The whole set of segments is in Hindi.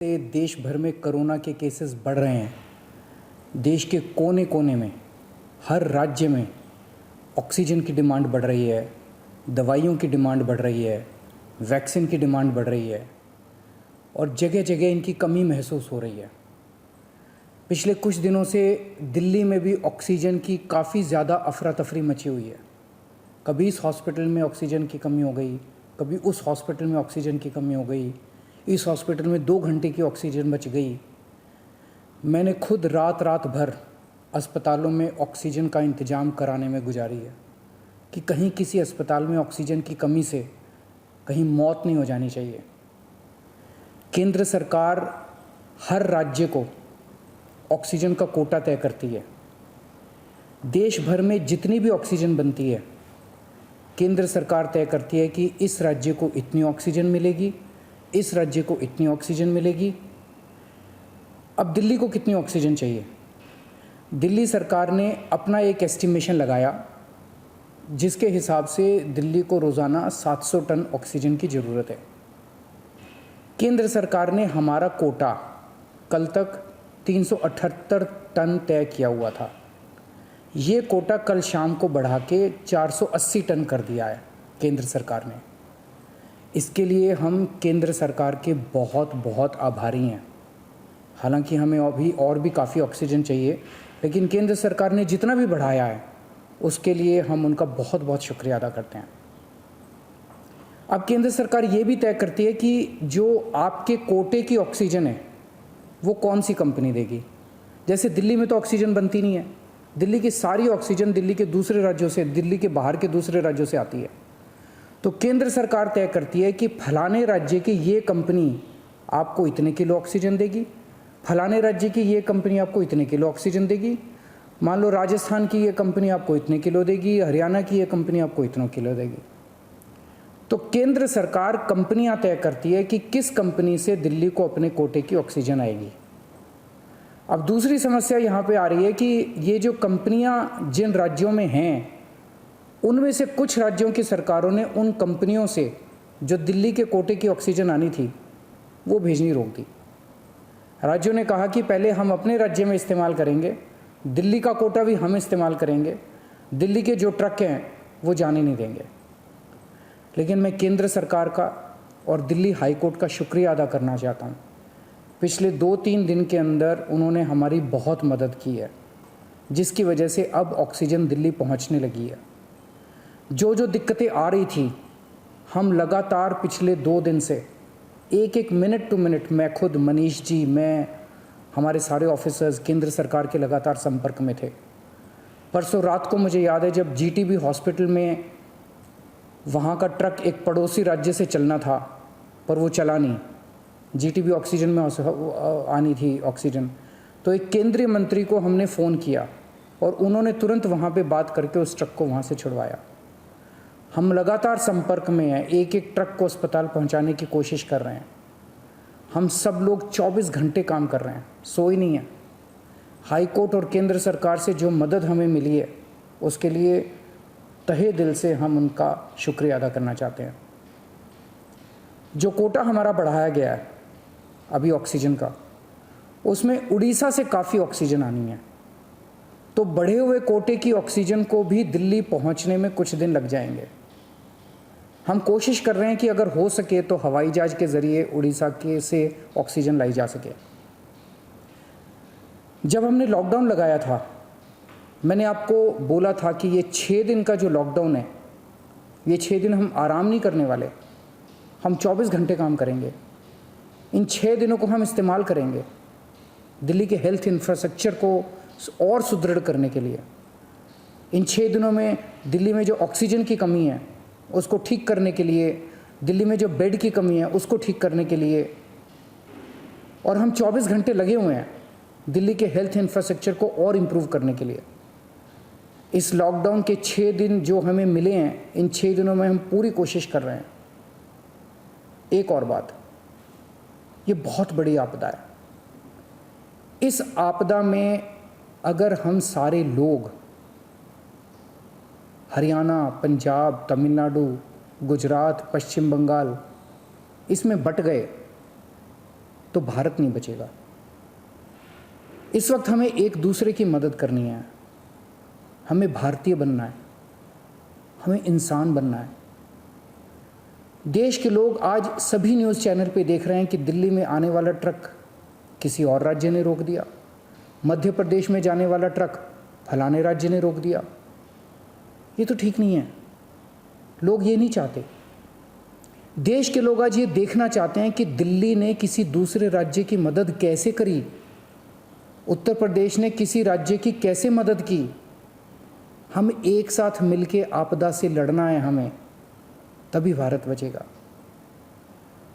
से देश भर में कोरोना के केसेस बढ़ रहे हैं। देश के कोने कोने में, हर राज्य में ऑक्सीजन की डिमांड बढ़ रही है, दवाइयों की डिमांड बढ़ रही है, वैक्सीन की डिमांड बढ़ रही है और जगह जगह इनकी कमी महसूस हो रही है। पिछले कुछ दिनों से दिल्ली में भी ऑक्सीजन की काफ़ी ज़्यादा अफरा तफरी मची हुई है। कभी इस हॉस्पिटल में ऑक्सीजन की कमी हो गई, कभी उस हॉस्पिटल में ऑक्सीजन की कमी हो गई, इस हॉस्पिटल में 2 घंटे की ऑक्सीजन बच गई। मैंने खुद रात रात भर अस्पतालों में ऑक्सीजन का इंतज़ाम कराने में गुजारी है कि कहीं किसी अस्पताल में ऑक्सीजन की कमी से कहीं मौत नहीं हो जानी चाहिए। केंद्र सरकार हर राज्य को ऑक्सीजन का कोटा तय करती है। देश भर में जितनी भी ऑक्सीजन बनती है, केंद्र सरकार तय करती है कि इस राज्य को इतनी ऑक्सीजन मिलेगी, इस राज्य को इतनी ऑक्सीजन मिलेगी। अब दिल्ली को कितनी ऑक्सीजन चाहिए? दिल्ली सरकार ने अपना एक एस्टिमेशन लगाया जिसके हिसाब से दिल्ली को रोज़ाना 700 टन ऑक्सीजन की ज़रूरत है। केंद्र सरकार ने हमारा कोटा कल तक 378 टन तय किया हुआ था। ये कोटा कल शाम को बढ़ा के 480 टन कर दिया है केंद्र सरकार ने। इसके लिए हम केंद्र सरकार के बहुत बहुत आभारी हैं। हालांकि हमें अभी और भी काफ़ी ऑक्सीजन चाहिए, लेकिन केंद्र सरकार ने जितना भी बढ़ाया है उसके लिए हम उनका बहुत बहुत शुक्रिया अदा करते हैं। अब केंद्र सरकार ये भी तय करती है कि जो आपके कोटे की ऑक्सीजन है वो कौन सी कंपनी देगी। जैसे दिल्ली में तो ऑक्सीजन बनती नहीं है, दिल्ली की सारी ऑक्सीजन दिल्ली के दूसरे राज्यों से, दिल्ली के बाहर के दूसरे राज्यों से आती है। तो केंद्र सरकार तय करती है कि फलाने राज्य की ये कंपनी आपको इतने किलो ऑक्सीजन देगी, फलाने राज्य की ये कंपनी आपको इतने किलो ऑक्सीजन देगी। मान लो राजस्थान की ये कंपनी आपको इतने किलो देगी, हरियाणा की ये कंपनी आपको इतने किलो देगी। तो केंद्र सरकार कंपनियां तय करती है कि किस कंपनी से दिल्ली को अपने कोटे की ऑक्सीजन आएगी। अब दूसरी समस्या यहाँ पे आ रही है कि ये जो कंपनियां जिन राज्यों में हैं, उनमें से कुछ राज्यों की सरकारों ने उन कंपनियों से जो दिल्ली के कोटे की ऑक्सीजन आनी थी वो भेजनी रोक दी। राज्यों ने कहा कि पहले हम अपने राज्य में इस्तेमाल करेंगे, दिल्ली का कोटा भी हम इस्तेमाल करेंगे, दिल्ली के जो ट्रक हैं वो जाने नहीं देंगे। लेकिन मैं केंद्र सरकार का और दिल्ली हाई कोर्ट का शुक्रिया अदा करना चाहता हूँ। पिछले 2-3 दिन के अंदर उन्होंने हमारी बहुत मदद की है, जिसकी वजह से अब ऑक्सीजन दिल्ली पहुँचने लगी है। जो जो दिक्कतें आ रही थी, हम लगातार पिछले 2 दिन से एक मिनट टू मिनट, मैं खुद, मनीष जी, मैं, हमारे सारे ऑफिसर्स केंद्र सरकार के लगातार संपर्क में थे। परसों रात को मुझे याद है जब जीटीबी हॉस्पिटल में वहाँ का ट्रक एक पड़ोसी राज्य से चलना था पर वो चला नहीं, जीटीबी ऑक्सीजन में आनी थी ऑक्सीजन, तो एक केंद्रीय मंत्री को हमने फ़ोन किया और उन्होंने तुरंत वहाँ पे बात करके उस ट्रक को वहाँ से छुड़वाया। हम लगातार संपर्क में हैं, एक ट्रक को अस्पताल पहुंचाने की कोशिश कर रहे हैं। हम सब लोग 24 घंटे काम कर रहे हैं, सोई नहीं है। हाई कोर्ट और केंद्र सरकार से जो मदद हमें मिली है उसके लिए तहे दिल से हम उनका शुक्रिया अदा करना चाहते हैं। जो कोटा हमारा बढ़ाया गया है अभी ऑक्सीजन का, उसमें उड़ीसा से काफ़ी ऑक्सीजन आनी है, तो बढ़े हुए कोटे की ऑक्सीजन को भी दिल्ली पहुंचने में कुछ दिन लग जाएंगे। हम कोशिश कर रहे हैं कि अगर हो सके तो हवाई जहाज के ज़रिए उड़ीसा के से ऑक्सीजन लाई जा सके। जब हमने लॉकडाउन लगाया था, मैंने आपको बोला था कि ये 6 दिन का जो लॉकडाउन है, ये 6 दिन हम आराम नहीं करने वाले, हम 24 घंटे काम करेंगे। इन 6 दिनों को हम इस्तेमाल करेंगे दिल्ली के हेल्थ इंफ्रास्ट्रक्चर को और सुदृढ़ करने के लिए। इन 6 दिनों में दिल्ली में जो ऑक्सीजन की कमी है उसको ठीक करने के लिए, दिल्ली में जो बेड की कमी है उसको ठीक करने के लिए, और हम 24 घंटे लगे हुए हैं दिल्ली के हेल्थ इंफ्रास्ट्रक्चर को और इम्प्रूव करने के लिए। इस लॉकडाउन के 6 दिन जो हमें मिले हैं, इन 6 दिनों में हम पूरी कोशिश कर रहे हैं। एक और बात, ये बहुत बड़ी आपदा है। इस आपदा में अगर हम सारे लोग हरियाणा, पंजाब, तमिलनाडु, गुजरात, पश्चिम बंगाल इसमें बट गए तो भारत नहीं बचेगा। इस वक्त हमें एक दूसरे की मदद करनी है, हमें भारतीय बनना है, हमें इंसान बनना है। देश के लोग आज सभी न्यूज़ चैनल पे देख रहे हैं कि दिल्ली में आने वाला ट्रक किसी और राज्य ने रोक दिया, मध्य प्रदेश में जाने वाला ट्रक फलाने राज्य ने रोक दिया। ये तो ठीक नहीं है। लोग ये नहीं चाहते। देश के लोग आज ये देखना चाहते हैं कि दिल्ली ने किसी दूसरे राज्य की मदद कैसे करी, उत्तर प्रदेश ने किसी राज्य की कैसे मदद की। हम एक साथ मिलके आपदा से लड़ना है हमें, तभी भारत बचेगा।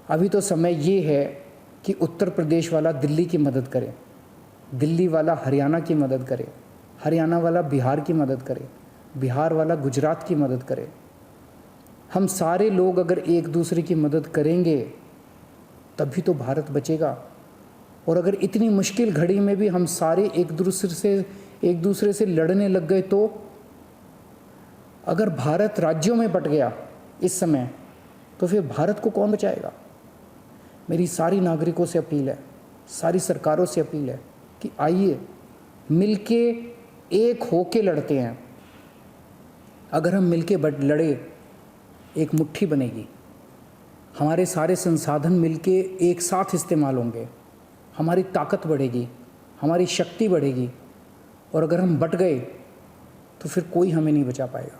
अभी तो समय ये है कि उत्तर प्रदेश वाला दिल्ली की मदद करे, दिल्ली वाला हरियाणा की मदद करे, हरियाणा वाला बिहार की मदद करे, बिहार वाला गुजरात की मदद करे। हम सारे लोग अगर एक दूसरे की मदद करेंगे तभी तो भारत बचेगा। और अगर इतनी मुश्किल घड़ी में भी हम सारे एक दूसरे से लड़ने लग गए, तो अगर भारत राज्यों में बंट गया इस समय, तो फिर भारत को कौन बचाएगा। मेरी सारी नागरिकों से अपील है, सारी सरकारों से अपील है कि आइए मिलके एक होके लड़ते हैं। अगर हम मिलके लड़े, एक मुट्ठी बनेगी, हमारे सारे संसाधन मिलके एक साथ इस्तेमाल होंगे, हमारी ताकत बढ़ेगी, हमारी शक्ति बढ़ेगी। और अगर हम बट गए तो फिर कोई हमें नहीं बचा पाएगा।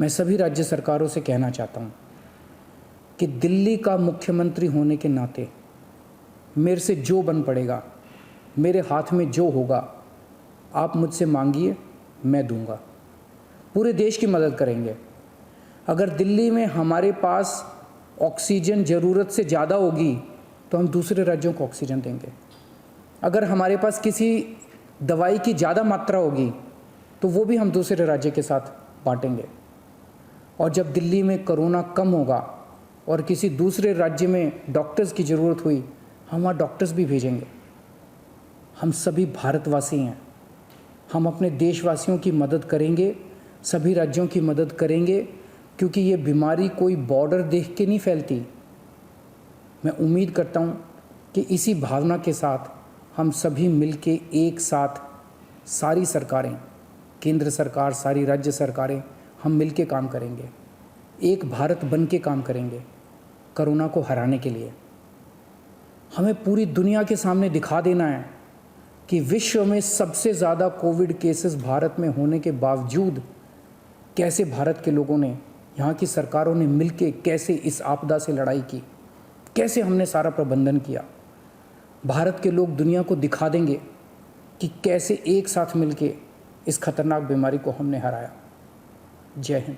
मैं सभी राज्य सरकारों से कहना चाहता हूँ कि दिल्ली का मुख्यमंत्री होने के नाते मेरे से जो बन पड़ेगा, मेरे हाथ में जो होगा, आप मुझसे मांगिए, मैं दूंगा। पूरे देश की मदद करेंगे। अगर दिल्ली में हमारे पास ऑक्सीजन ज़रूरत से ज़्यादा होगी तो हम दूसरे राज्यों को ऑक्सीजन देंगे। अगर हमारे पास किसी दवाई की ज़्यादा मात्रा होगी तो वो भी हम दूसरे राज्य के साथ बांटेंगे। और जब दिल्ली में कोरोना कम होगा और किसी दूसरे राज्य में डॉक्टर्स की ज़रूरत हुई, हम वहाँ डॉक्टर्स भी भेजेंगे। हम सभी भारतवासी हैं, हम अपने देशवासियों की मदद करेंगे, सभी राज्यों की मदद करेंगे, क्योंकि ये बीमारी कोई बॉर्डर देख के नहीं फैलती। मैं उम्मीद करता हूँ कि इसी भावना के साथ हम सभी मिलके एक साथ, सारी सरकारें, केंद्र सरकार, सारी राज्य सरकारें, हम मिलके काम करेंगे, एक भारत बन के काम करेंगे कोरोना को हराने के लिए। हमें पूरी दुनिया के सामने दिखा देना है कि विश्व में सबसे ज़्यादा कोविड केसेस भारत में होने के बावजूद कैसे भारत के लोगों ने, यहाँ की सरकारों ने मिलके कैसे इस आपदा से लड़ाई की, कैसे हमने सारा प्रबंधन किया। भारत के लोग दुनिया को दिखा देंगे कि कैसे एक साथ मिलके इस खतरनाक बीमारी को हमने हराया। जय हिंद।